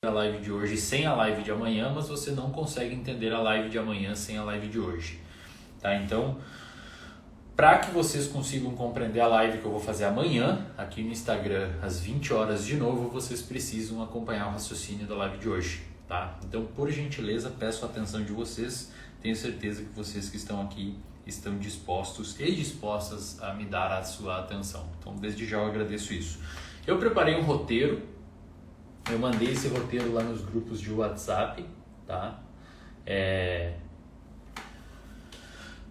a live de hoje sem a live de amanhã, mas você não consegue entender a live de amanhã sem a live de hoje, tá? Então, para que vocês consigam compreender a live que eu vou fazer amanhã, aqui no Instagram, às 20 horas de novo, vocês precisam acompanhar o raciocínio da live de hoje, tá? Então, por gentileza, peço a atenção de vocês, tenho certeza que vocês que estão aqui estão dispostos e dispostas a me dar a sua atenção. Então, desde já eu agradeço isso. Eu preparei um roteiro. Eu mandei esse roteiro lá nos grupos de WhatsApp, tá?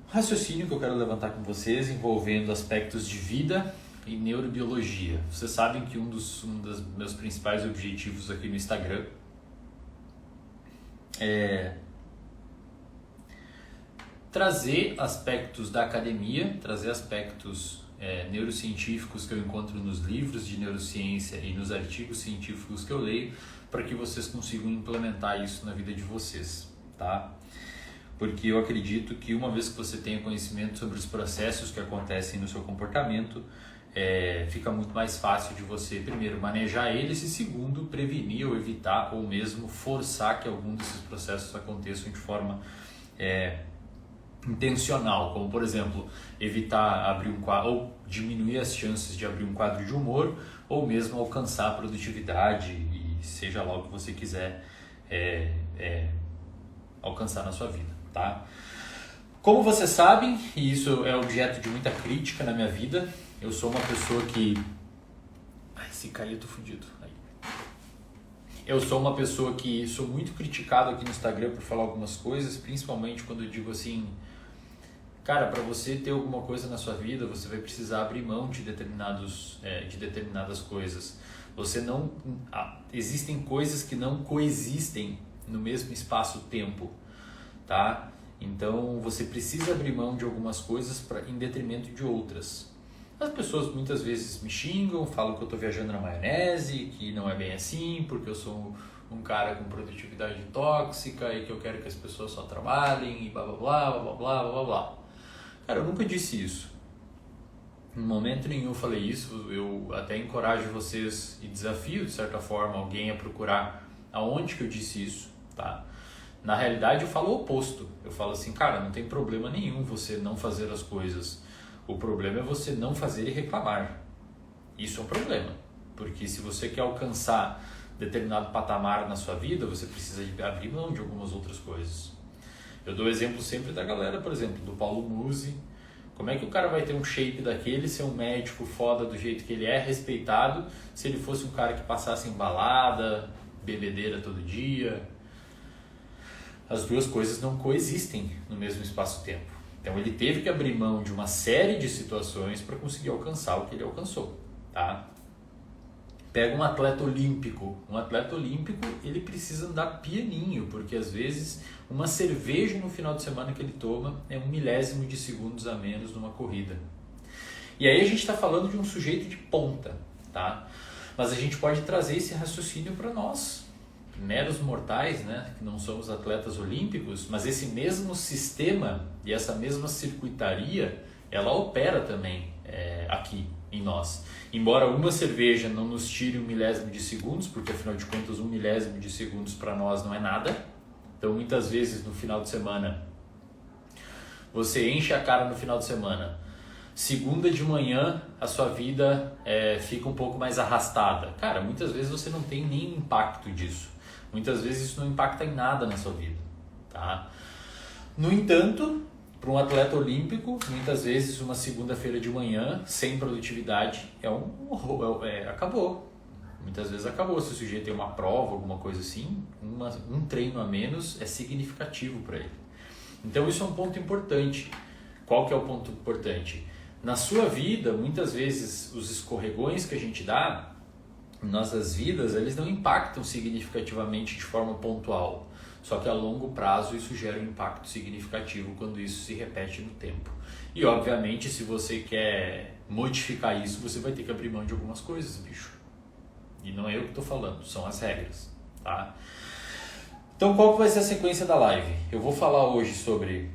Raciocínio que eu quero levantar com vocês envolvendo aspectos de vida e neurobiologia. Vocês sabem que um dos meus principais objetivos aqui no Instagram é trazer aspectos da academia, trazer aspectos neurocientíficos que eu encontro nos livros de neurociência e nos artigos científicos que eu leio, para que vocês consigam implementar isso na vida de vocês, tá? Porque eu acredito que uma vez que você tenha conhecimento sobre os processos que acontecem no seu comportamento, fica muito mais fácil de você, primeiro, manejar eles e, segundo, prevenir ou evitar ou mesmo forçar que algum desses processos aconteçam de forma intencional, como por exemplo, evitar abrir um quadro ou diminuir as chances de abrir um quadro de humor ou mesmo alcançar a produtividade e seja lá o que você quiser alcançar na sua vida, tá? Como vocês sabem, e isso é objeto de muita crítica na minha vida, eu sou uma pessoa que... Ai, se cair eu tô fudido. Eu sou uma pessoa que sou muito criticado aqui no Instagram por falar algumas coisas, principalmente quando eu digo assim, cara, para você ter alguma coisa na sua vida, você vai precisar abrir mão de determinadas coisas. Existem coisas que não coexistem no mesmo espaço-tempo, tá? Então você precisa abrir mão de algumas coisas em detrimento de outras. As pessoas muitas vezes me xingam, falam que eu estou viajando na maionese, que não é bem assim, porque eu sou um cara com produtividade tóxica e que eu quero que as pessoas só trabalhem e blá blá blá blá blá blá blá blá. Cara, eu nunca disse isso. Em momento nenhum eu falei isso, eu até encorajo vocês e desafio de certa forma alguém a procurar aonde que eu disse isso, tá? Na realidade eu falo o oposto, eu falo assim, cara, não tem problema nenhum você não fazer as coisas. O problema é você não fazer e reclamar. Isso é um problema, porque se você quer alcançar determinado patamar na sua vida, você precisa abrir mão de algumas outras coisas. Eu dou exemplo sempre da galera, por exemplo, do Paulo Musi. Como é que o cara vai ter um shape daquele, ser um médico foda do jeito que ele é, respeitado, se ele fosse um cara que passasse em balada, bebedeira todo dia? As duas coisas não coexistem no mesmo espaço-tempo. Então ele teve que abrir mão de uma série de situações para conseguir alcançar o que ele alcançou, tá? Pega um atleta olímpico. Um atleta olímpico, ele precisa andar pianinho, porque às vezes uma cerveja no final de semana que ele toma é 1 milésimo de segundos a menos numa corrida. E aí a gente está falando de um sujeito de ponta, tá? Mas a gente pode trazer esse raciocínio para nós, meros mortais, né, que não somos atletas olímpicos, mas esse mesmo sistema e essa mesma circuitaria, ela opera também aqui em nós. Embora uma cerveja não nos tire 1 milésimo de segundos, porque afinal de contas 1 milésimo de segundos para nós não é nada. Então muitas vezes no final de semana, você enche a cara no final de semana, segunda de manhã a sua vida fica um pouco mais arrastada. Cara, muitas vezes você não tem nem impacto disso. Muitas vezes isso não impacta em nada na sua vida, tá? No entanto, para um atleta olímpico, muitas vezes uma segunda-feira de manhã, sem produtividade, acabou. Muitas vezes acabou. Se o sujeito tem uma prova, alguma coisa assim, um treino a menos é significativo para ele. Então isso é um ponto importante. Qual que é o ponto importante? Na sua vida, muitas vezes os escorregões que a gente dá em nossas vidas, eles não impactam significativamente de forma pontual. Só que a longo prazo isso gera um impacto significativo quando isso se repete no tempo. E obviamente se você quer modificar isso, você vai ter que abrir mão de algumas coisas, bicho. E não é eu que estou falando, são as regras, tá? Então qual que vai ser a sequência da live? Eu vou falar hoje sobre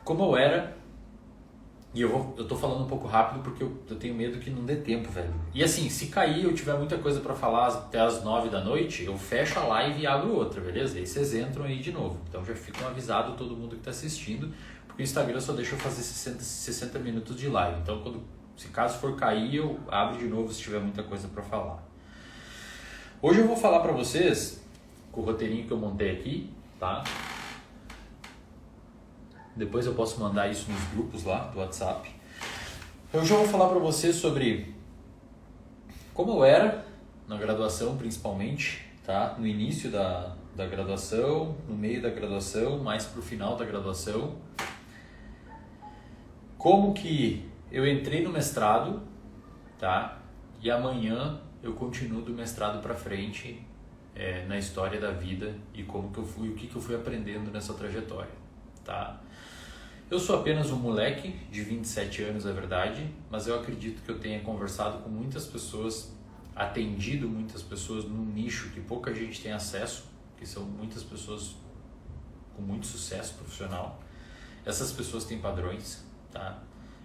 como eu era E eu tô falando um pouco rápido porque eu tenho medo que não dê tempo, velho. E assim, se cair eu tiver muita coisa pra falar até as 9 da noite, eu fecho a live e abro outra, beleza? E aí vocês entram aí de novo. Então já ficam avisados todo mundo que tá assistindo, porque o Instagram só deixa eu fazer 60 minutos de live. Então se caso for cair, eu abro de novo se tiver muita coisa pra falar. Hoje eu vou falar pra vocês, com o roteirinho que eu montei aqui, tá? Depois eu posso mandar isso nos grupos lá do WhatsApp. Eu já vou falar para você sobre como eu era na graduação, principalmente, tá? No início da graduação, no meio da graduação, mais pro final da graduação. Como que eu entrei no mestrado, tá? E amanhã eu continuo do mestrado para frente na história da vida e como que eu fui, o que eu fui aprendendo nessa trajetória, tá? Eu sou apenas um moleque de 27 anos, é verdade, mas eu acredito que eu tenha conversado com muitas pessoas, atendido muitas pessoas num nicho que pouca gente tem acesso, que são muitas pessoas com muito sucesso profissional. Essas pessoas têm padrões, tá?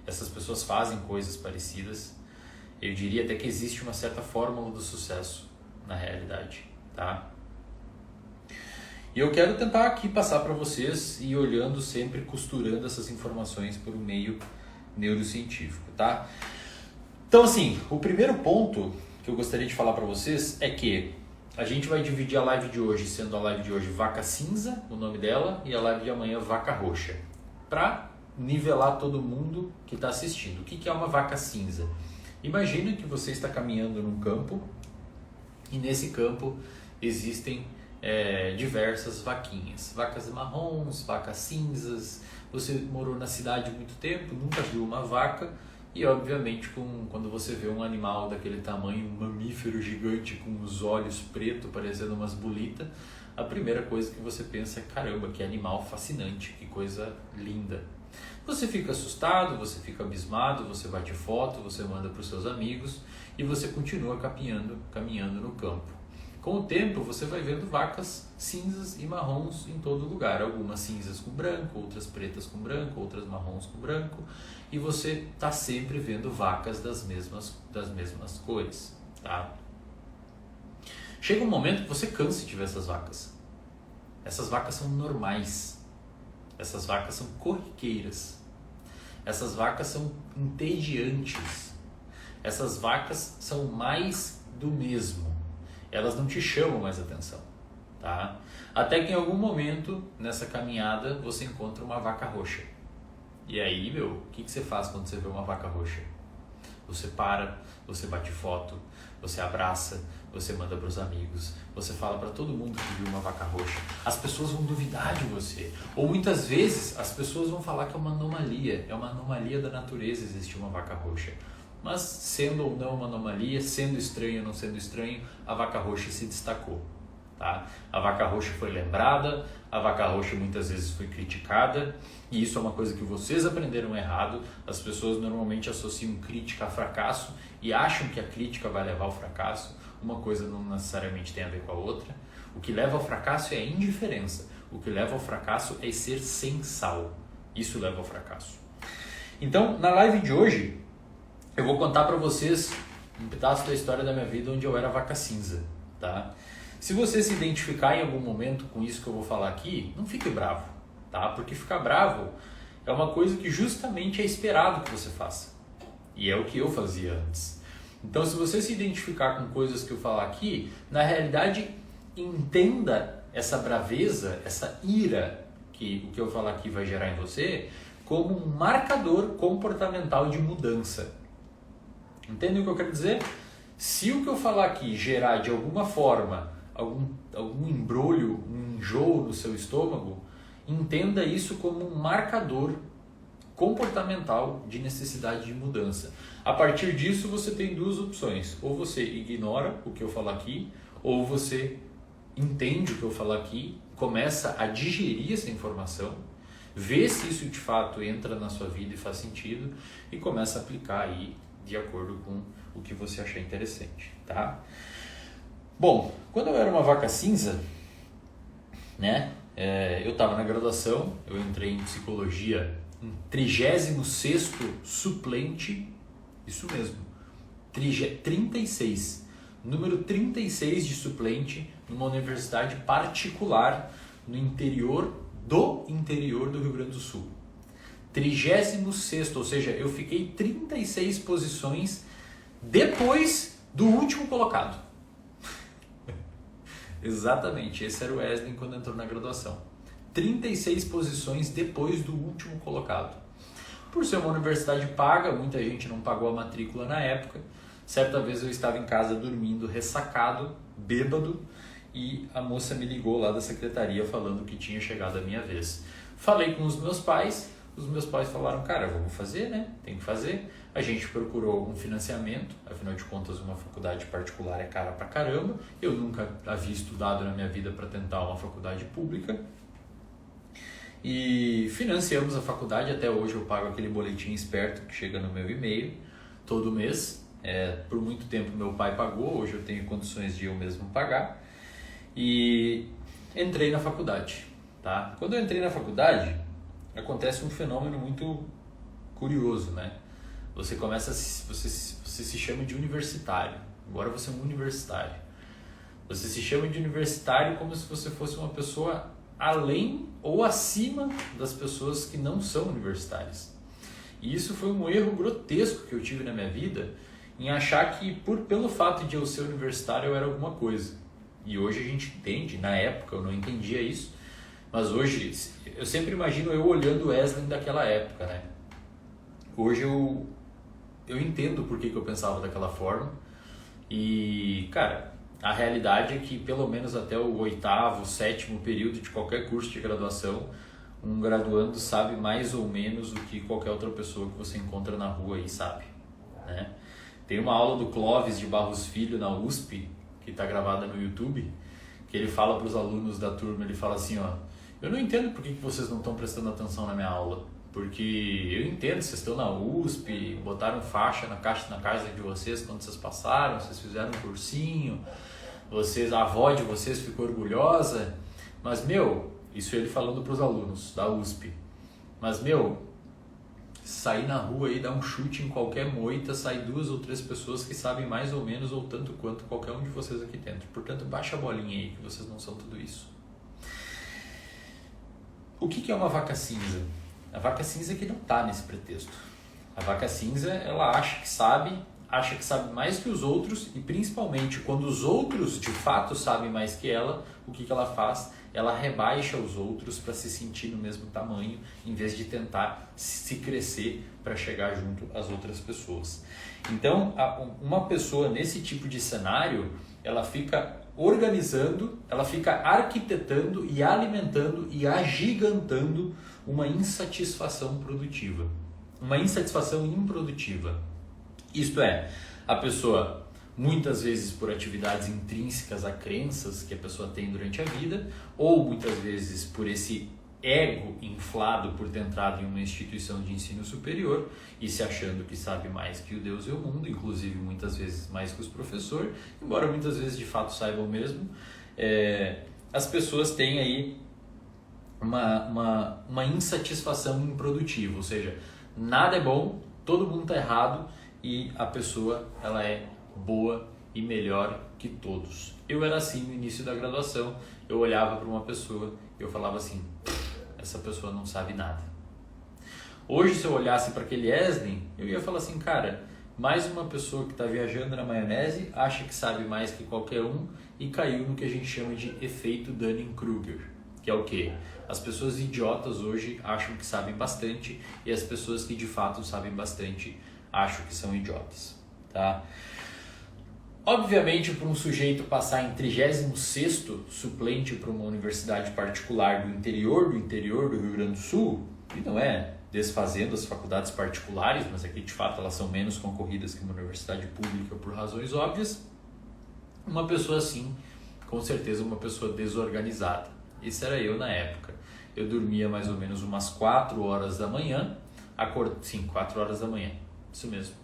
Essas pessoas fazem coisas parecidas. Eu diria até que existe uma certa fórmula do sucesso na realidade, tá? E eu quero tentar aqui passar para vocês e olhando sempre, costurando essas informações por um meio neurocientífico, tá? Então assim, o primeiro ponto que eu gostaria de falar para vocês é que a gente vai dividir a live de hoje, sendo a live de hoje Vaca Cinza, o nome dela, e a live de amanhã Vaca Roxa, para nivelar todo mundo que está assistindo. O que é uma vaca cinza? Imagina que você está caminhando num campo e nesse campo existem diversas vaquinhas, vacas marrons, vacas cinzas. Você morou na cidade muito tempo, nunca viu uma vaca e obviamente quando você vê um animal daquele tamanho, um mamífero gigante com os olhos pretos parecendo umas bolitas, a primeira coisa que você pensa é: caramba, que animal fascinante, que coisa linda. Você fica assustado, você fica abismado, você bate foto, você manda para os seus amigos e você continua caminhando no campo. Com o tempo, você vai vendo vacas cinzas e marrons em todo lugar. Algumas cinzas com branco, outras pretas com branco, outras marrons com branco. E você está sempre vendo vacas das mesmas cores, tá? Chega um momento que você cansa de ver essas vacas. Essas vacas são normais. Essas vacas são corriqueiras. Essas vacas são entediantes. Essas vacas são mais do mesmo. Elas não te chamam mais atenção, tá? Até que em algum momento, nessa caminhada, você encontra uma vaca roxa. E aí, o que você faz quando você vê uma vaca roxa? Você para, você bate foto, você abraça, você manda para os amigos, você fala para todo mundo que viu uma vaca roxa. As pessoas vão duvidar de você. Ou muitas vezes, as pessoas vão falar que é uma anomalia da natureza existir uma vaca roxa. Mas sendo ou não uma anomalia, sendo estranho ou não sendo estranho, a vaca roxa se destacou, tá? A vaca roxa foi lembrada, a vaca roxa muitas vezes foi criticada, e isso é uma coisa que vocês aprenderam errado. As pessoas normalmente associam crítica a fracasso e acham que a crítica vai levar ao fracasso. Uma coisa não necessariamente tem a ver com a outra. O que leva ao fracasso é a indiferença. O que leva ao fracasso é ser sem sal. Isso leva ao fracasso. Então, na live de hoje, eu vou contar para vocês um pedaço da história da minha vida onde eu era vaca cinza, tá? Se você se identificar em algum momento com isso que eu vou falar aqui, não fique bravo, tá? Porque ficar bravo é uma coisa que justamente é esperado que você faça. E é o que eu fazia antes. Então, se você se identificar com coisas que eu falar aqui, na realidade, entenda essa braveza, essa ira que o que eu falar aqui vai gerar em você como um marcador comportamental de mudança. Entende o que eu quero dizer? Se o que eu falar aqui gerar de alguma forma algum embrulho, um enjoo no seu estômago, entenda isso como um marcador comportamental de necessidade de mudança. A partir disso você tem duas opções: ou você ignora o que eu falar aqui, ou você entende o que eu falar aqui, começa a digerir essa informação, vê se isso de fato entra na sua vida e faz sentido e começa a aplicar aí de acordo com o que você achar interessante, tá? Bom, quando eu era uma vaca cinza, né, eu estava na graduação, eu entrei em psicologia 36º suplente, isso mesmo, 36, número 36 de suplente numa universidade particular no interior do Rio Grande do Sul. 36º, ou seja, eu fiquei 36 posições depois do último colocado. Exatamente, esse era o Wesley quando entrou na graduação. 36 posições depois do último colocado. Por ser uma universidade paga, muita gente não pagou a matrícula na época. Certa vez eu estava em casa dormindo, ressacado, bêbado, e a moça me ligou lá da secretaria falando que tinha chegado a minha vez. Falei com os meus pais falaram, cara, vamos fazer, né? Tem que fazer. A gente procurou um financiamento, afinal de contas uma faculdade particular é cara pra caramba. Eu nunca havia estudado na minha vida para tentar uma faculdade pública. E financiamos a faculdade, até hoje eu pago aquele boletim esperto que chega no meu e-mail todo mês. Por muito tempo meu pai pagou, hoje eu tenho condições de eu mesmo pagar. E entrei na faculdade, tá? Quando eu entrei na faculdade, acontece um fenômeno muito curioso, né? Você se chama de universitário. Agora você é um universitário. Você se chama de universitário como se você fosse uma pessoa além ou acima das pessoas que não são universitárias. E isso foi um erro grotesco que eu tive na minha vida, em achar que pelo fato de eu ser universitário eu era alguma coisa. E hoje a gente entende, na época eu não entendia isso, mas hoje eu sempre imagino eu olhando o Wesley daquela época, né? Hoje eu entendo por que eu pensava daquela forma e, cara, a realidade é que pelo menos até o 8º, 7º período de qualquer curso de graduação, um graduando sabe mais ou menos do que qualquer outra pessoa que você encontra na rua aí sabe, né? Tem uma aula do Clóvis de Barros Filho na USP, que está gravada no YouTube, que ele fala para os alunos da turma, ele fala assim, ó, eu não entendo por que vocês não estão prestando atenção na minha aula, porque eu entendo, vocês estão na USP, botaram faixa na casa de vocês quando vocês passaram, vocês fizeram um cursinho, a avó de vocês ficou orgulhosa, mas isso ele falando para os alunos da USP, mas sair na rua e dar um chute em qualquer moita, sai 2 ou 3 pessoas que sabem mais ou menos ou tanto quanto qualquer um de vocês aqui dentro. Portanto, baixa a bolinha aí que vocês não são tudo isso. O que é uma vaca cinza? A vaca cinza é que não está nesse pretexto. A vaca cinza, ela acha que sabe mais que os outros e principalmente quando os outros de fato sabem mais que ela, o que ela faz? Ela rebaixa os outros para se sentir no mesmo tamanho, em vez de tentar se crescer para chegar junto às outras pessoas. Então, uma pessoa nesse tipo de cenário, ela fica organizando, ela fica arquitetando e alimentando e agigantando uma insatisfação produtiva, uma insatisfação improdutiva. Isto é, a pessoa muitas vezes por atividades intrínsecas a crenças que a pessoa tem durante a vida, ou muitas vezes por esse ego inflado por ter entrado em uma instituição de ensino superior e se achando que sabe mais que o Deus e o mundo, inclusive muitas vezes mais que os professores, embora muitas vezes de fato saibam mesmo, as pessoas têm aí uma insatisfação improdutiva, ou seja, nada é bom, todo mundo está errado e a pessoa ela é boa e melhor que todos. Eu era assim no início da graduação, eu olhava para uma pessoa e eu falava assim, essa pessoa não sabe nada. Hoje, se eu olhasse para aquele Wesley, eu ia falar assim, cara, mais uma pessoa que está viajando na maionese, acha que sabe mais que qualquer um e caiu no que a gente chama de efeito Dunning-Kruger, que é o quê? As pessoas idiotas hoje acham que sabem bastante e as pessoas que de fato sabem bastante acham que são idiotas, tá? Obviamente, para um sujeito passar em 36º suplente para uma universidade particular do interior do Rio Grande do Sul, e não é desfazendo as faculdades particulares, mas aqui de fato elas são menos concorridas que uma universidade pública por razões óbvias, uma pessoa assim, com certeza uma pessoa desorganizada. Esse era eu na época. Eu dormia mais ou menos umas 4 horas da manhã, 4 horas da manhã, isso mesmo.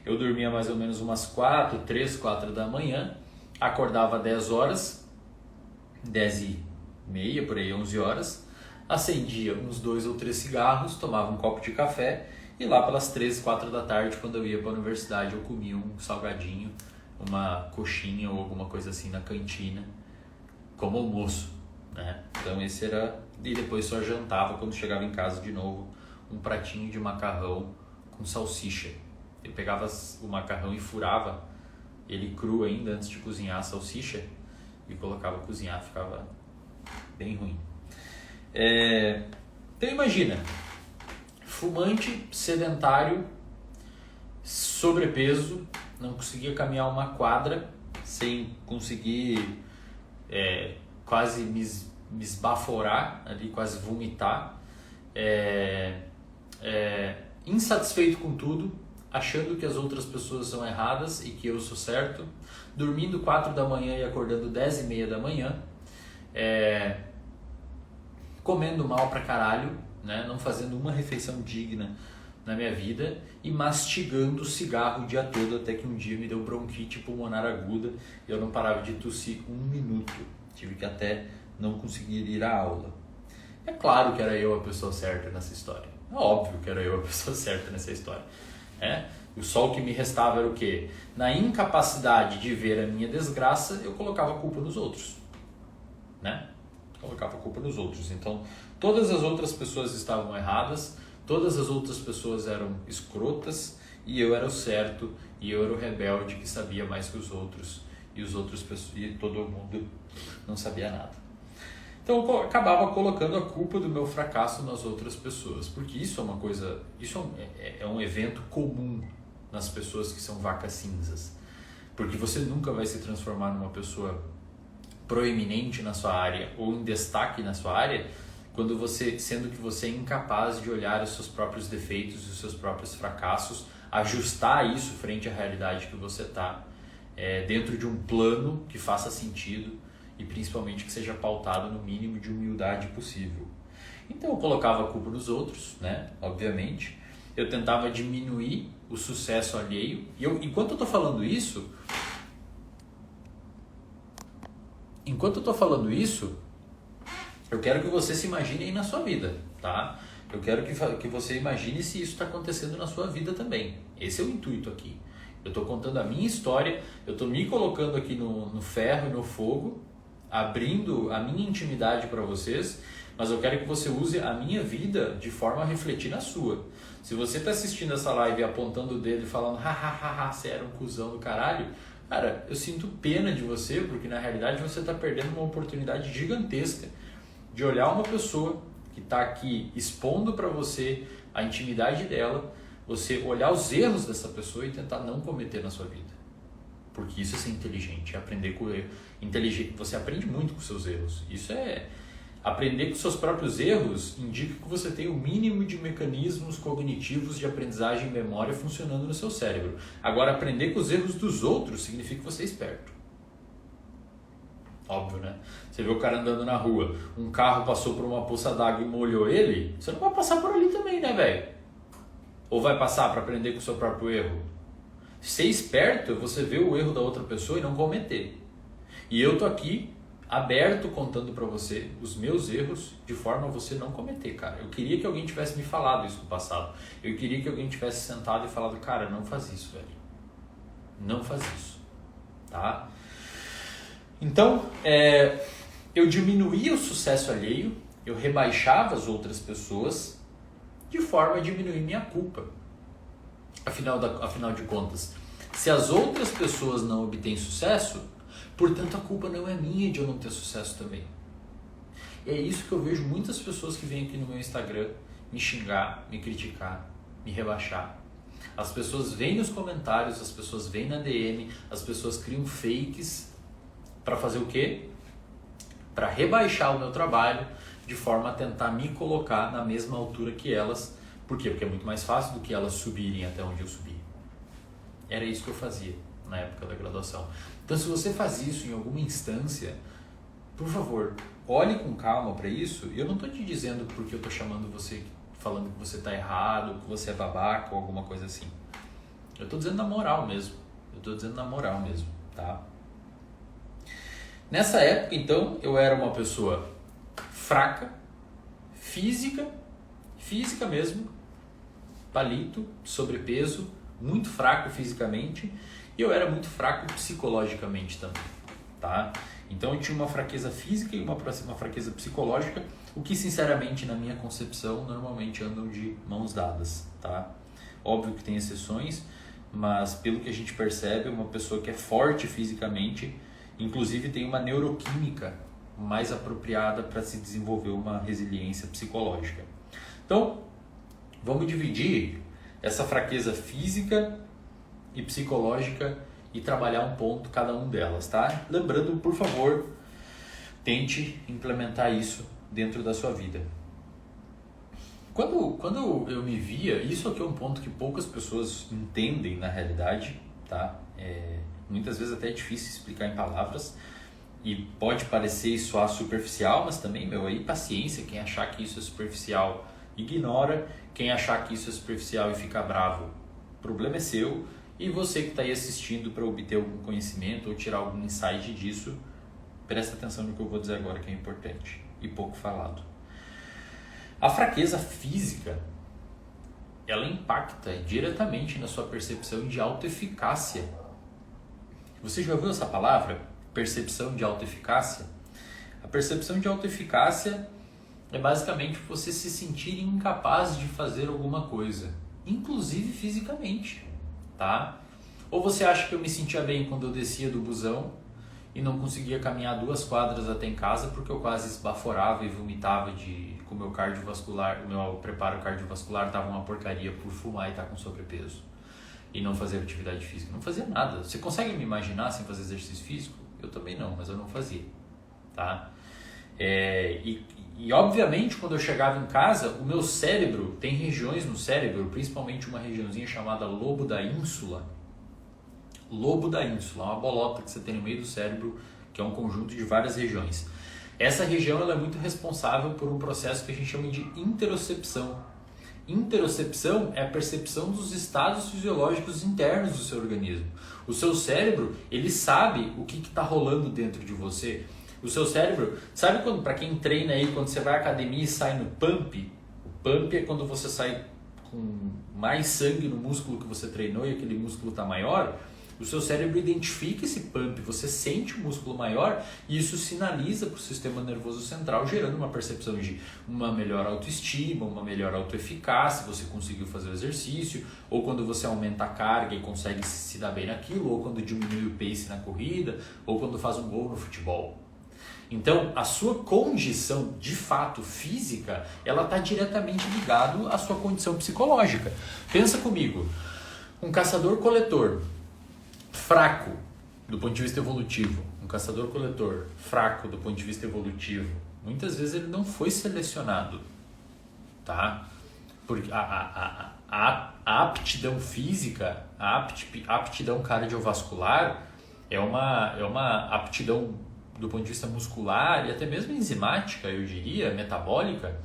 Eu dormia mais ou menos umas 4 da manhã, acordava 10 horas, 10 e meia, por aí, 11 horas, acendia uns 2 ou 3 cigarros, tomava um copo de café e lá pelas 3, 4 da tarde, quando eu ia para a universidade, eu comia um salgadinho, uma coxinha ou alguma coisa assim na cantina, como almoço, né? Então esse era... E depois só jantava quando chegava em casa de novo, um pratinho de macarrão com salsicha. Eu pegava o macarrão e furava ele cru ainda antes de cozinhar a salsicha e colocava a cozinhar, ficava bem ruim. Então imagina, fumante, sedentário, sobrepeso, não conseguia caminhar uma quadra sem conseguir quase me esbaforar ali, quase vomitar, insatisfeito com tudo, achando que as outras pessoas são erradas e que eu sou certo, dormindo 4 da manhã e acordando 10 e meia da manhã, comendo mal pra caralho, né? Não fazendo uma refeição digna na minha vida e mastigando cigarro o dia todo, até que um dia me deu bronquite pulmonar aguda e eu não parava de tossir um minuto. Tive que até não conseguir ir à aula. É claro que era eu a pessoa certa nessa história. É óbvio que era eu a pessoa certa nessa história. Só o que me restava era o quê? Na incapacidade de ver a minha desgraça, eu colocava a culpa nos outros, né? Colocava a culpa nos outros. Então, todas as outras pessoas estavam erradas, todas as outras pessoas eram escrotas e eu era o certo, e eu era o rebelde que sabia mais que os outros e todo mundo não sabia nada. Então eu acabava colocando a culpa do meu fracasso nas outras pessoas, porque isso é uma coisa, isso é um evento comum nas pessoas que são vacas cinzas, porque você nunca vai se transformar numa pessoa proeminente na sua área ou em destaque na sua área sendo que você é incapaz de olhar os seus próprios defeitos e os seus próprios fracassos, ajustar isso frente à realidade que você está, dentro de um plano que faça sentido e principalmente que seja pautado no mínimo de humildade possível. Então eu colocava a culpa nos outros, né? Obviamente. Eu tentava diminuir o sucesso alheio. E enquanto eu estou falando isso, eu quero que você se imagine aí na sua vida, tá? Eu quero que você imagine se isso está acontecendo na sua vida também. Esse é o intuito aqui. Eu estou contando a minha história, eu estou me colocando aqui no ferro e no fogo, abrindo a minha intimidade para vocês, mas eu quero que você use a minha vida de forma a refletir na sua. Se você está assistindo essa live apontando o dedo e falando hahaha, você era um cuzão do caralho, cara, eu sinto pena de você, porque na realidade você está perdendo uma oportunidade gigantesca de olhar uma pessoa que está aqui expondo para você a intimidade dela, você olhar os erros dessa pessoa e tentar não cometer na sua vida. Porque isso é ser inteligente, é aprender com o erro. Você aprende muito com seus erros. Isso é... Aprender com seus próprios erros indica que você tem o mínimo de mecanismos cognitivos de aprendizagem e memória funcionando no seu cérebro. Agora, aprender com os erros dos outros significa que você é esperto. Óbvio, né? Você vê o cara andando na rua, um carro passou por uma poça d'água e molhou ele, você não vai passar por ali também, né, velho? Ou vai passar para aprender com o seu próprio erro? Ser esperto é você ver o erro da outra pessoa e não cometer. E eu tô aqui aberto contando para você os meus erros de forma a você não cometer, cara. Eu queria que alguém tivesse me falado isso no passado. Eu queria que alguém tivesse sentado e falado, cara, não faz isso, velho. Não faz isso, tá? Então, eu diminuía o sucesso alheio, eu rebaixava as outras pessoas de forma a diminuir minha culpa. Afinal de contas, se as outras pessoas não obtêm sucesso, portanto a culpa não é minha de eu não ter sucesso também. E é isso que eu vejo muitas pessoas que vêm aqui no meu Instagram me xingar, me criticar, me rebaixar. As pessoas vêm nos comentários, as pessoas vêm na DM, as pessoas criam fakes para fazer o quê? Para rebaixar o meu trabalho de forma a tentar me colocar na mesma altura que elas. Por quê? Porque é muito mais fácil do que elas subirem até onde eu subi. Era isso que eu fazia na época da graduação. Então, se você faz isso em alguma instância, por favor, olhe com calma para isso. E eu não estou te dizendo porque eu estou chamando você, falando que você está errado, que você é babaca ou alguma coisa assim. Eu estou dizendo na moral mesmo. Tá? Nessa época, então, eu era uma pessoa fraca, física mesmo, palito, sobrepeso, muito fraco fisicamente, e eu era muito fraco psicologicamente também, tá? Então eu tinha uma fraqueza física e uma fraqueza psicológica, o que sinceramente na minha concepção normalmente andam de mãos dadas, tá? Óbvio que tem exceções, mas pelo que a gente percebe, uma pessoa que é forte fisicamente, inclusive tem uma neuroquímica mais apropriada para se desenvolver uma resiliência psicológica. Então, vamos dividir essa fraqueza física e psicológica e trabalhar um ponto cada um delas, tá? Lembrando, por favor, tente implementar isso dentro da sua vida. Quando eu me via, isso aqui é um ponto que poucas pessoas entendem na realidade, tá? Muitas vezes até é difícil explicar em palavras e pode parecer e soar superficial, mas também, aí paciência, quem achar que isso é superficial, ignora. Quem achar que isso é superficial e fica bravo, o problema é seu. E você que está aí assistindo para obter algum conhecimento ou tirar algum insight disso, presta atenção no que eu vou dizer agora, que é importante e pouco falado. A fraqueza física, ela impacta diretamente na sua percepção de autoeficácia. Você já ouviu essa palavra? Percepção de autoeficácia? A percepção de autoeficácia é basicamente você se sentir incapaz de fazer alguma coisa, inclusive fisicamente, tá? Ou você acha que eu me sentia bem quando eu descia do busão e não conseguia caminhar 2 quadras até em casa porque eu quase esbaforava e vomitava com o meu cardiovascular, o meu preparo cardiovascular estava uma porcaria por fumar e estar com sobrepeso e não fazer atividade física. Não fazia nada. Você consegue me imaginar sem fazer exercício físico? Eu também não, mas eu não fazia, tá? E obviamente quando eu chegava em casa, o meu cérebro, tem regiões no cérebro, principalmente uma regiãozinha chamada lobo da ínsula. Lobo da ínsula, uma bolota que você tem no meio do cérebro, que é um conjunto de várias regiões. Essa região ela é muito responsável por um processo que a gente chama de interocepção. Interocepção é a percepção dos estados fisiológicos internos do seu organismo. O seu cérebro, ele sabe o que está rolando dentro de você. O seu cérebro, sabe quando, para quem treina aí, quando você vai à academia e sai no pump? O pump é quando você sai com mais sangue no músculo que você treinou e aquele músculo está maior. O seu cérebro identifica esse pump, você sente o músculo maior e isso sinaliza para o sistema nervoso central, gerando uma percepção de uma melhor autoestima, uma melhor autoeficácia, você conseguiu fazer o exercício, ou quando você aumenta a carga e consegue se dar bem naquilo, ou quando diminui o pace na corrida, ou quando faz um gol no futebol. Então, a sua condição, de fato, física, ela está diretamente ligada à sua condição psicológica. Pensa comigo, um caçador-coletor fraco do ponto de vista evolutivo, um caçador-coletor fraco do ponto de vista evolutivo, muitas vezes ele não foi selecionado, tá? Porque a aptidão física, a aptidão cardiovascular é uma aptidão do ponto de vista muscular e até mesmo enzimática, eu diria, metabólica.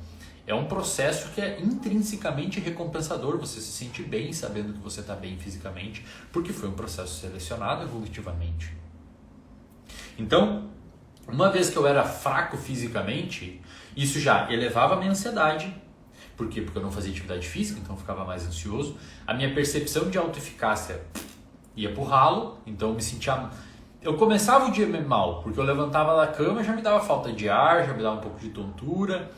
É um processo que é intrinsecamente recompensador, você se sente bem sabendo que você está bem fisicamente, porque foi um processo selecionado evolutivamente. Então, uma vez que eu era fraco fisicamente, isso já elevava a minha ansiedade. Por quê? Porque eu não fazia atividade física, então eu ficava mais ansioso. A minha percepção de autoeficácia ia pro ralo, então eu me sentia... Eu começava o dia mal, porque eu levantava da cama, já me dava falta de ar, já me dava um pouco de tontura,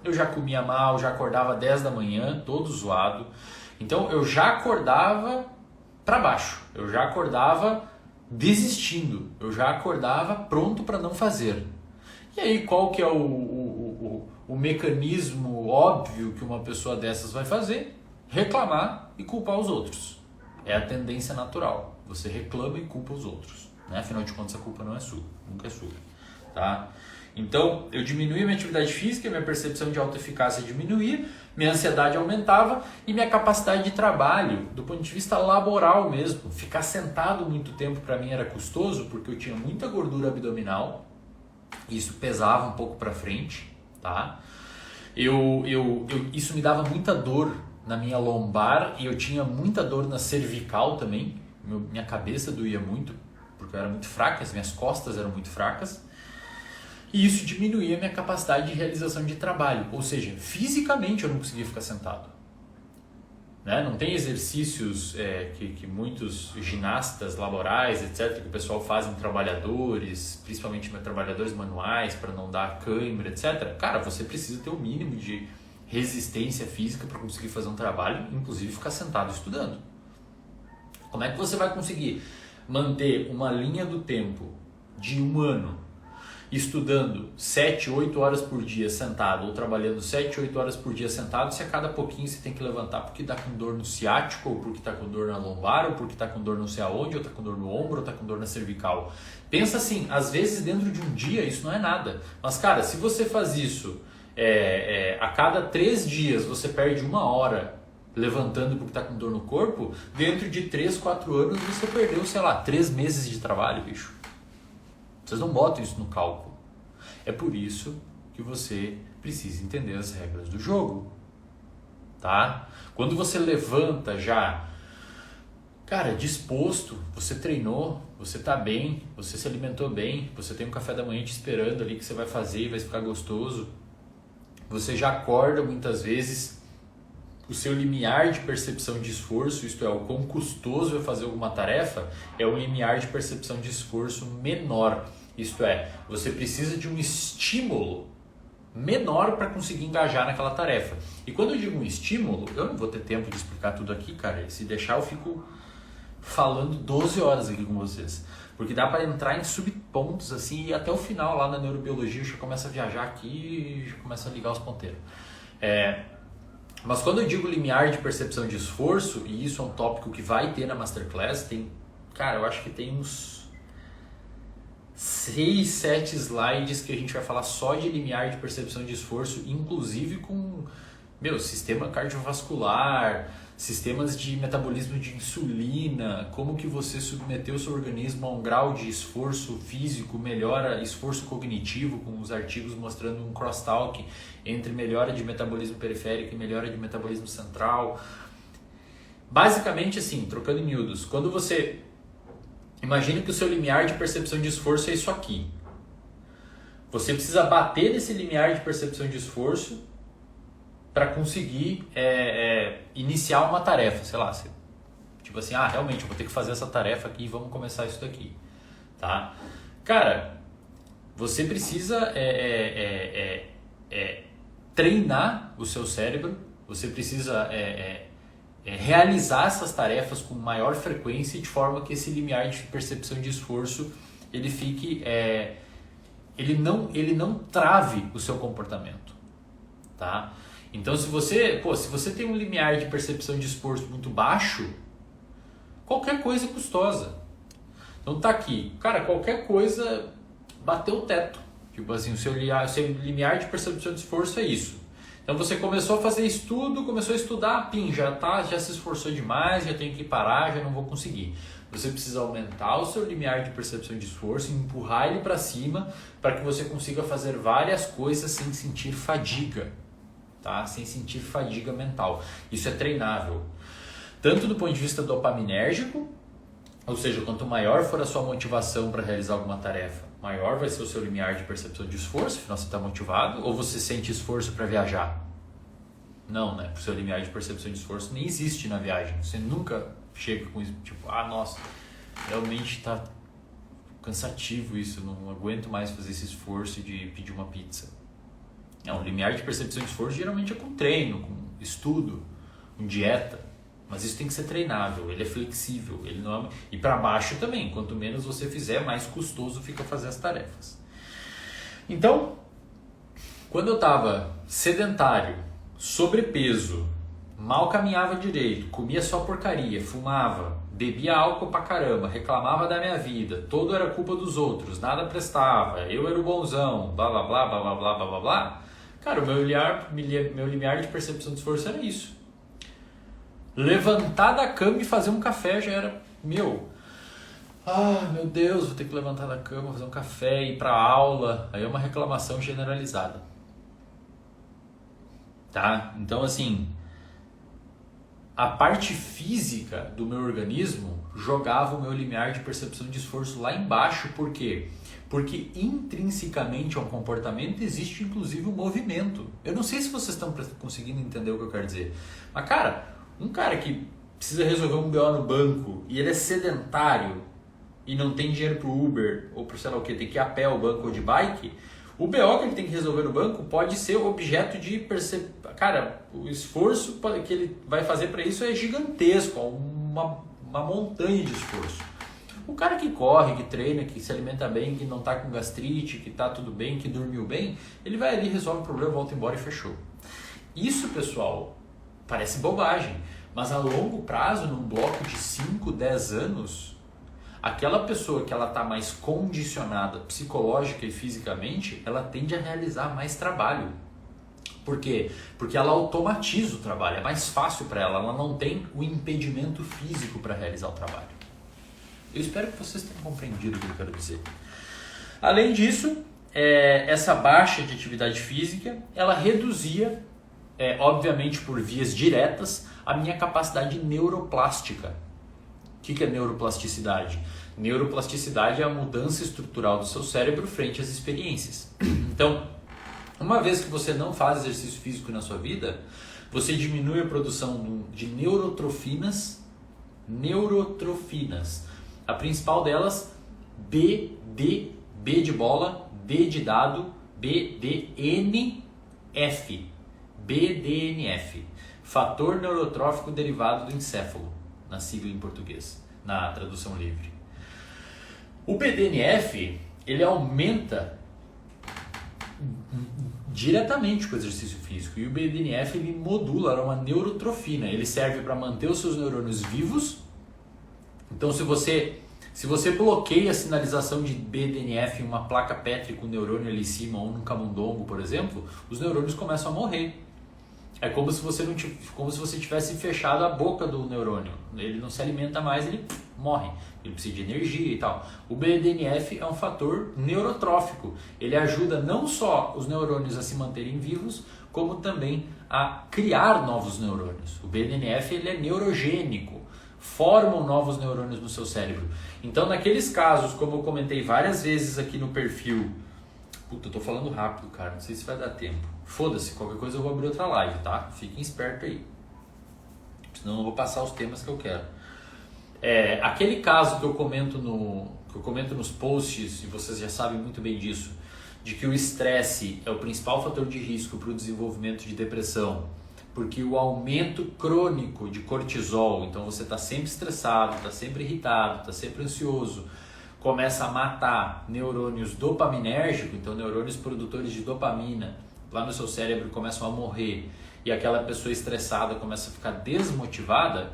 eu já comia mal, já acordava 10 da manhã, todo zoado. Então eu já acordava para baixo, eu já acordava desistindo, eu já acordava pronto para não fazer. E aí qual que é o mecanismo óbvio que uma pessoa dessas vai fazer? Reclamar e culpar os outros. É a tendência natural, você reclama e culpa os outros. Né? Afinal de contas a culpa não é sua, nunca é sua. Tá? Então, eu diminuía minha atividade física, minha percepção de autoeficácia diminuía, minha ansiedade aumentava e minha capacidade de trabalho, do ponto de vista laboral mesmo. Ficar sentado muito tempo para mim era custoso, porque eu tinha muita gordura abdominal, isso pesava um pouco para frente, tá? Isso me dava muita dor na minha lombar e eu tinha muita dor na cervical também, minha cabeça doía muito, porque eu era muito fraca, as minhas costas eram muito fracas. E isso diminuía a minha capacidade de realização de trabalho, ou seja, fisicamente eu não conseguia ficar sentado. Né? Não tem exercícios que muitos ginastas laborais, etc., que o pessoal faz em trabalhadores, principalmente trabalhadores manuais, para não dar cãibra, etc. Cara, você precisa ter o mínimo de resistência física para conseguir fazer um trabalho, inclusive ficar sentado estudando. Como é que você vai conseguir manter uma linha do tempo de um ano estudando 7, 8 horas por dia sentado ou trabalhando 7, 8 horas por dia sentado se a cada pouquinho você tem que levantar porque está com dor no ciático, ou porque está com dor na lombar, ou porque está com dor não sei aonde, ou está com dor no ombro, ou está com dor na cervical? Pensa assim, às vezes dentro de um dia isso não é nada, mas cara, se você faz isso a cada 3 dias você perde 1 hora levantando porque está com dor no corpo, dentro de 3, 4 anos você perdeu, sei lá, 3 meses de trabalho, bicho. Vocês não botam isso no cálculo. É por isso que você precisa entender as regras do jogo. Tá? Quando você levanta já, cara, disposto, você treinou, você tá bem, você se alimentou bem, você tem um café da manhã te esperando ali que você vai fazer e vai ficar gostoso. Você já acorda muitas vezes, o seu limiar de percepção de esforço, isto é, o quão custoso é fazer alguma tarefa, é um limiar de percepção de esforço menor. Isto é, você precisa de um estímulo menor para conseguir engajar naquela tarefa. E quando eu digo um estímulo, eu não vou ter tempo de explicar tudo aqui, cara. Se deixar, eu fico falando 12 horas aqui com vocês. Porque dá para entrar em subpontos assim, e até o final lá na neurobiologia eu já começo a viajar aqui e já começo a ligar os ponteiros. Mas quando eu digo limiar de percepção de esforço, e isso é um tópico que vai ter na Masterclass, cara, eu acho que tem uns 6, 7 slides que a gente vai falar só de limiar de percepção de esforço, inclusive com sistema cardiovascular, sistemas de metabolismo de insulina, como que você submeteu o seu organismo a um grau de esforço físico, melhora esforço cognitivo, com os artigos mostrando um crosstalk entre melhora de metabolismo periférico e melhora de metabolismo central. Basicamente assim, trocando em miúdos, quando você imagina que o seu limiar de percepção de esforço é isso aqui, você precisa bater nesse limiar de percepção de esforço para conseguir iniciar uma tarefa, sei lá, tipo assim, realmente eu vou ter que fazer essa tarefa aqui e vamos começar isso daqui, tá? Cara, você precisa treinar o seu cérebro, você precisa realizar essas tarefas com maior frequência de forma que esse limiar de percepção de esforço ele fique, ele não trave o seu comportamento, tá? Então se você tem um limiar de percepção de esforço muito baixo, qualquer coisa é custosa. Então tá aqui, cara, qualquer coisa bateu o teto. Tipo assim, o seu limiar de percepção de esforço é isso. Então você começou a fazer estudo, começou a estudar, já se esforçou demais, já tenho que parar, já não vou conseguir. Você precisa aumentar o seu limiar de percepção de esforço, empurrar ele para cima, para que você consiga fazer várias coisas sem sentir fadiga. Tá? Sem sentir fadiga mental. Isso é treinável. Tanto do ponto de vista dopaminérgico, ou seja, quanto maior for a sua motivação para realizar alguma tarefa, maior vai ser o seu limiar de percepção de esforço, afinal você está motivado, ou você sente esforço para viajar? Não, né? O seu limiar de percepção de esforço nem existe na viagem. Você nunca chega com isso, tipo, nossa, realmente está cansativo isso, não aguento mais fazer esse esforço de pedir uma pizza. O limiar de percepção de esforço geralmente é com treino, com estudo, com dieta, mas isso tem que ser treinável, ele é flexível, ele não é... E para baixo também, quanto menos você fizer, mais custoso fica fazer as tarefas. Então, quando eu estava sedentário, sobrepeso, mal caminhava direito, comia só porcaria, fumava, bebia álcool pra caramba, reclamava da minha vida, tudo era culpa dos outros, nada prestava, eu era o bonzão, blá blá blá blá blá blá blá blá blá. Cara, o meu limiar de percepção de esforço era isso. Levantar da cama e fazer um café já era meu Deus, vou ter que levantar da cama, fazer um café, ir pra aula. Aí é uma reclamação generalizada. Tá? Então assim, a parte física do meu organismo jogava o meu limiar de percepção de esforço lá embaixo. Por quê? Porque intrinsecamente ao comportamento existe inclusive um movimento. Eu não sei se vocês estão conseguindo entender o que eu quero dizer. Mas cara, um cara que precisa resolver um BO no banco e ele é sedentário e não tem dinheiro pro Uber ou pro sei lá o que, tem que ir a pé ao banco ou de bike, o BO que ele tem que resolver no banco pode ser objeto de perceber. Cara, o esforço que ele vai fazer para isso é gigantesco, uma montanha de esforço. O cara que corre, que treina, que se alimenta bem, que não está com gastrite, que está tudo bem, que dormiu bem, ele vai ali, resolve o problema, volta embora e fechou. Isso, pessoal, parece bobagem, mas a longo prazo, num bloco de 5, 10 anos, aquela pessoa que ela está mais condicionada psicológica e fisicamente, ela tende a realizar mais trabalho. Por quê? Porque ela automatiza o trabalho, é mais fácil para ela, ela não tem o impedimento físico para realizar o trabalho. Eu espero que vocês tenham compreendido o que eu quero dizer. Além disso, essa baixa de atividade física, ela reduzia, obviamente por vias diretas, a minha capacidade neuroplástica. O que é neuroplasticidade? Neuroplasticidade é a mudança estrutural do seu cérebro frente às experiências. Então, uma vez que você não faz exercício físico na sua vida, você diminui a produção de neurotrofinas. A principal delas, B de bola, D de dado, BDNF. Fator neurotrófico derivado do encéfalo, na sigla em português, na tradução livre. O BDNF, ele aumenta diretamente com o exercício físico, e o BDNF ele modula uma neurotrofina, ele serve para manter os seus neurônios vivos. Então se você bloqueia a sinalização de BDNF em uma placa Petri com o neurônio ali em cima ou num camundongo, por exemplo, os neurônios começam a morrer. É como se você tivesse fechado a boca do neurônio. Ele não se alimenta mais, ele morre. Ele precisa de energia e tal. O BDNF é um fator neurotrófico. Ele ajuda não só os neurônios a se manterem vivos, como também a criar novos neurônios. O BDNF ele é neurogênico. Formam novos neurônios no seu cérebro. Então, naqueles casos, como eu comentei várias vezes aqui no perfil... Puta, eu tô falando rápido, cara. Não sei se vai dar tempo. Foda-se, qualquer coisa eu vou abrir outra live, tá? Fiquem espertos aí. Senão eu não vou passar os temas que eu quero. Aquele caso que eu comento nos posts, e vocês já sabem muito bem disso, de que o estresse é o principal fator de risco para o desenvolvimento de depressão, porque o aumento crônico de cortisol, então você está sempre estressado, está sempre irritado, está sempre ansioso, começa a matar neurônios dopaminérgicos, então neurônios produtores de dopamina lá no seu cérebro começam a morrer e aquela pessoa estressada começa a ficar desmotivada,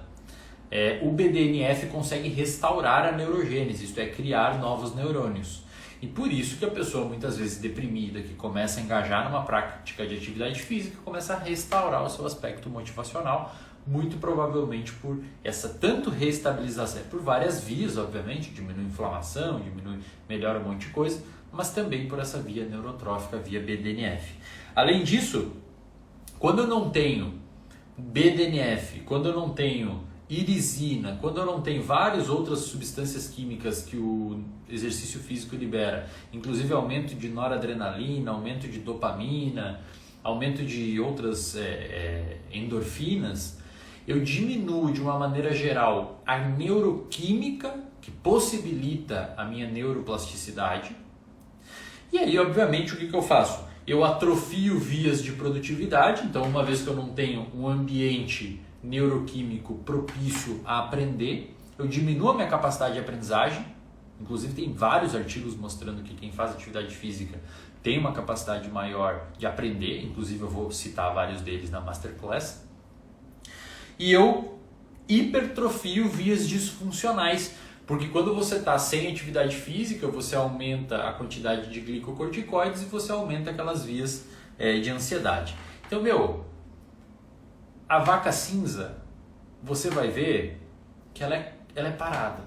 o BDNF consegue restaurar a neurogênese, isto é, criar novos neurônios. E por isso que a pessoa muitas vezes deprimida, que começa a engajar numa prática de atividade física, começa a restaurar o seu aspecto motivacional, muito provavelmente por essa tanto reestabilização, por várias vias, obviamente, diminui a inflamação, melhora um monte de coisa, mas também por essa via neurotrófica, via BDNF. Além disso, quando eu não tenho BDNF, quando eu não tenho irisina, quando eu não tenho várias outras substâncias químicas que o exercício físico libera, inclusive aumento de noradrenalina, aumento de dopamina, aumento de outras endorfinas, eu diminuo de uma maneira geral a neuroquímica que possibilita a minha neuroplasticidade. E aí, obviamente, o que eu faço? Eu atrofio vias de produtividade, então uma vez que eu não tenho um ambiente neuroquímico propício a aprender, eu diminuo a minha capacidade de aprendizagem. Inclusive tem vários artigos mostrando que quem faz atividade física tem uma capacidade maior de aprender, inclusive eu vou citar vários deles na Masterclass. E eu hipertrofio vias disfuncionais, porque quando você está sem atividade física, você aumenta a quantidade de glicocorticoides e você aumenta aquelas vias de ansiedade. Então, a vaca cinza, você vai ver que ela é parada.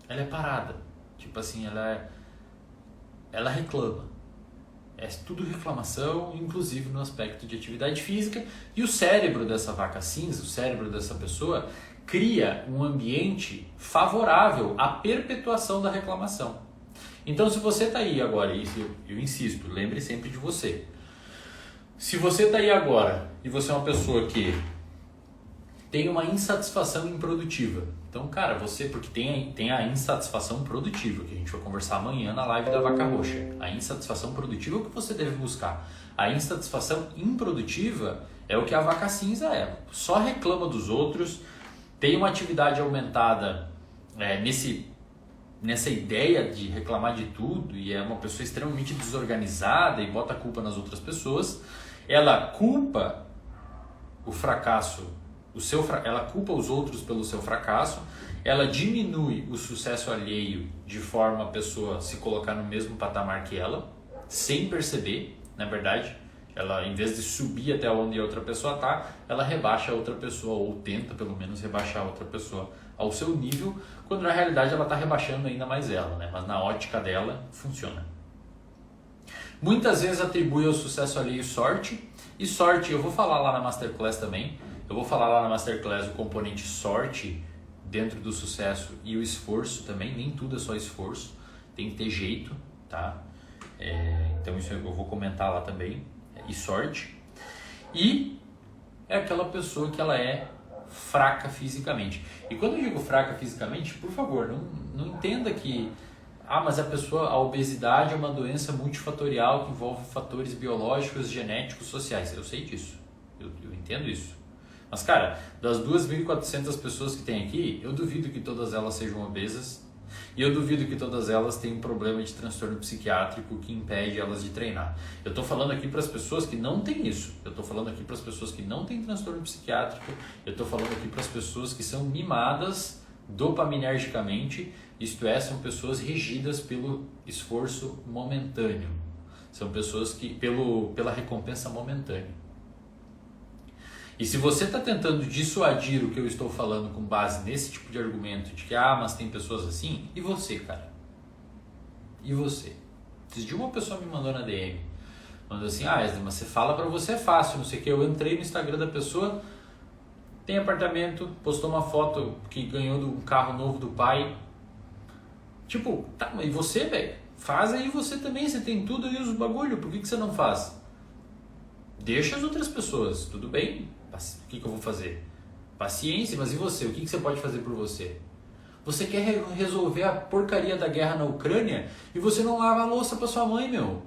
Ela é parada. Tipo assim, ela reclama. É tudo reclamação, inclusive no aspecto de atividade física. E o cérebro dessa vaca cinza, o cérebro dessa pessoa, cria um ambiente favorável à perpetuação da reclamação. Então, se você está aí agora, e eu insisto, lembre sempre de você. Se você está aí agora e você é uma pessoa que tem uma insatisfação improdutiva, então, cara, porque tem a insatisfação produtiva, que a gente vai conversar amanhã na live da Vaca Roxa. A insatisfação produtiva é o que você deve buscar. A insatisfação improdutiva é o que a vaca cinza é. Só reclama dos outros, tem uma atividade aumentada nessa ideia de reclamar de tudo, e é uma pessoa extremamente desorganizada e bota a culpa nas outras pessoas. Ela culpa o fracasso, ela culpa os outros pelo seu fracasso, ela diminui o sucesso alheio de forma a pessoa se colocar no mesmo patamar que ela, sem perceber, na verdade. Ela, em vez de subir até onde a outra pessoa está, ela rebaixa a outra pessoa, ou tenta pelo menos rebaixar a outra pessoa ao seu nível, quando na realidade ela está rebaixando ainda mais ela, né? Mas na ótica dela funciona. Muitas vezes atribui ao sucesso alheio sorte, e sorte, eu vou falar lá na Masterclass também, eu vou falar lá na Masterclass o componente sorte dentro do sucesso e o esforço também, nem tudo é só esforço, tem que ter jeito, tá? Então isso eu vou comentar lá também, e sorte. E é aquela pessoa que ela é fraca fisicamente. E quando eu digo fraca fisicamente, por favor, não entenda que mas a obesidade é uma doença multifatorial que envolve fatores biológicos, genéticos, sociais. Eu sei disso, eu entendo isso. Mas cara, das 2.400 pessoas que tem aqui, eu duvido que todas elas sejam obesas, e eu duvido que todas elas tenham um problema de transtorno psiquiátrico que impede elas de treinar. Eu estou falando aqui para as pessoas que não têm isso. Eu estou falando aqui para as pessoas que não têm transtorno psiquiátrico. Eu estou falando aqui para as pessoas que são mimadas dopaminergicamente. Isto é, são pessoas regidas pelo esforço momentâneo. São pessoas que pela recompensa momentânea. E se você está tentando dissuadir o que eu estou falando com base nesse tipo de argumento, de que, mas tem pessoas assim, e você, cara? E você? Esses dias uma pessoa me mandou na DM, mandou assim, Wesley, mas você fala pra você é fácil, não sei o que. Eu entrei no Instagram da pessoa, tem apartamento, postou uma foto que ganhou de um carro novo do pai. Tipo, tá, e você, velho? Faz aí você também, você tem tudo aí os bagulho, por que você não faz? Deixa as outras pessoas, tudo bem? O que eu vou fazer? Paciência, mas e você? O que você pode fazer por você? Você quer resolver a porcaria da guerra na Ucrânia e você não lava a louça pra sua mãe, meu.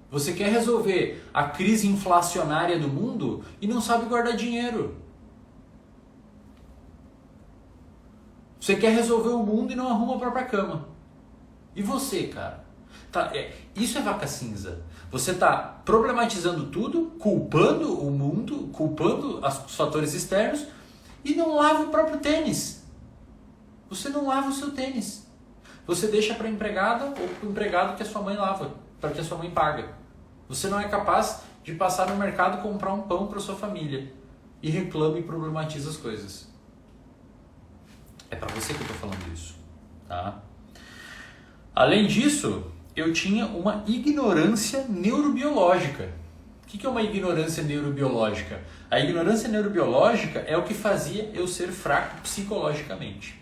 Você quer resolver a crise inflacionária do mundo e não sabe guardar dinheiro. Você quer resolver o mundo e não arruma a própria cama. E você, cara? Isso é vaca cinza. Você está problematizando tudo, culpando o mundo, culpando os fatores externos e não lava o próprio tênis. Você não lava o seu tênis. Você deixa para a empregada ou para o empregado que a sua mãe lava, para que a sua mãe paga. Você não é capaz de passar no mercado e comprar um pão para sua família e reclama e problematiza as coisas. É para você que eu estou falando isso, tá? Além disso, eu tinha uma ignorância neurobiológica. O que é uma ignorância neurobiológica? A ignorância neurobiológica é o que fazia eu ser fraco psicologicamente.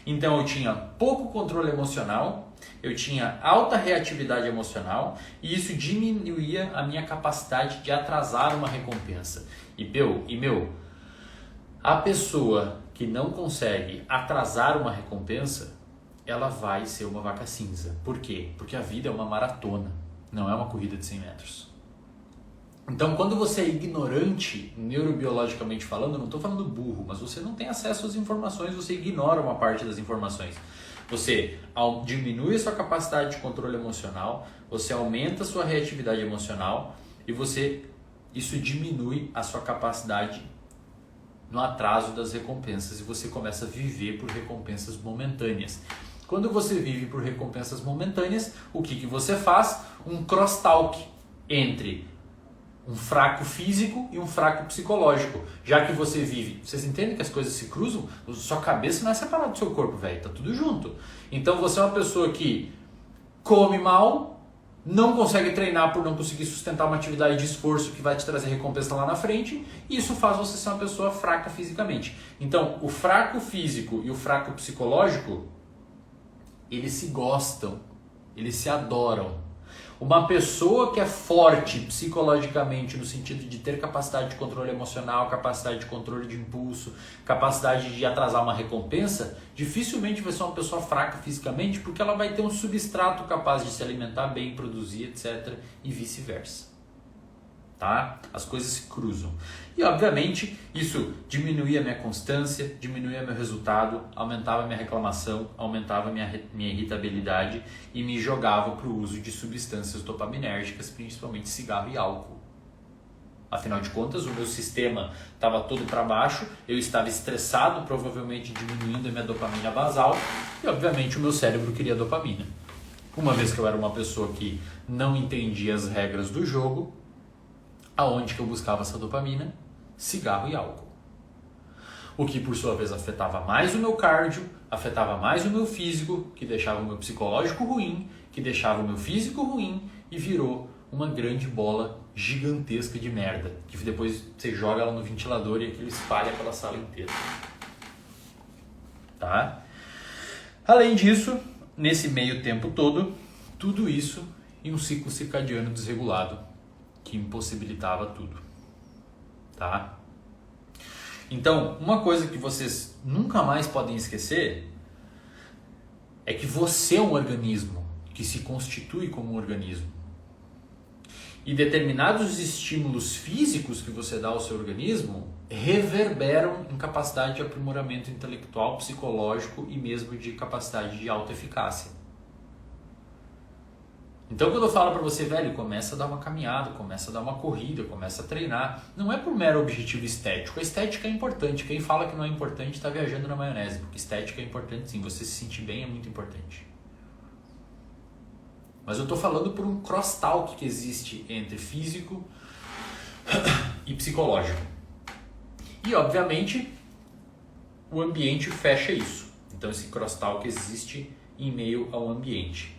Então eu tinha pouco controle emocional, eu tinha alta reatividade emocional e isso diminuía a minha capacidade de atrasar uma recompensa. A pessoa que não consegue atrasar uma recompensa, ela vai ser uma vaca cinza. Por quê? Porque a vida é uma maratona, não é uma corrida de 100 metros. Então, quando você é ignorante, neurobiologicamente falando, eu não estou falando burro, mas você não tem acesso às informações, você ignora uma parte das informações. Você diminui a sua capacidade de controle emocional, você aumenta a sua reatividade emocional e isso diminui a sua capacidade no atraso das recompensas e você começa a viver por recompensas momentâneas. Quando você vive por recompensas momentâneas, o que você faz? Um crosstalk entre um fraco físico e um fraco psicológico. Já que você vive... Vocês entendem que as coisas se cruzam? Sua cabeça não é separada do seu corpo, velho. Tá tudo junto. Então você é uma pessoa que come mal, não consegue treinar por não conseguir sustentar uma atividade de esforço que vai te trazer recompensa lá na frente, e isso faz você ser uma pessoa fraca fisicamente. Então, o fraco físico e o fraco psicológico eles se gostam, eles se adoram. Uma pessoa que é forte psicologicamente no sentido de ter capacidade de controle emocional, capacidade de controle de impulso, capacidade de atrasar uma recompensa, dificilmente vai ser uma pessoa fraca fisicamente, porque ela vai ter um substrato capaz de se alimentar bem, produzir, etc. e vice-versa. Tá? As coisas se cruzam. E obviamente isso diminuía a minha constância, diminuía meu resultado, aumentava a minha reclamação, aumentava a minha irritabilidade e me jogava para o uso de substâncias dopaminérgicas, principalmente cigarro e álcool. Afinal de contas, o meu sistema estava todo para baixo, eu estava estressado, provavelmente diminuindo a minha dopamina basal e obviamente o meu cérebro queria dopamina. Uma vez que eu era uma pessoa que não entendia as regras do jogo, aonde que eu buscava essa dopamina? Cigarro e álcool. O que por sua vez afetava mais o meu cardio, afetava mais o meu físico, que deixava o meu psicológico ruim, que deixava o meu físico ruim e virou uma grande bola gigantesca de merda, que depois você joga ela no ventilador e aquilo espalha pela sala inteira. Tá? Além disso, nesse meio tempo todo, tudo isso em um ciclo circadiano desregulado, que impossibilitava tudo, tá? Então, uma coisa que vocês nunca mais podem esquecer é que você é um organismo que se constitui como um organismo. E determinados estímulos físicos que você dá ao seu organismo reverberam em capacidade de aprimoramento intelectual, psicológico e mesmo de capacidade de autoeficácia. Então quando eu falo pra você, velho, começa a dar uma caminhada, começa a dar uma corrida, começa a treinar, não é por mero objetivo estético. A estética é importante, quem fala que não é importante está viajando na maionese, porque estética é importante sim, você se sentir bem é muito importante. Mas eu tô falando por um crosstalk que existe entre físico e psicológico. E obviamente o ambiente fecha isso. Então esse crosstalk existe em meio ao ambiente.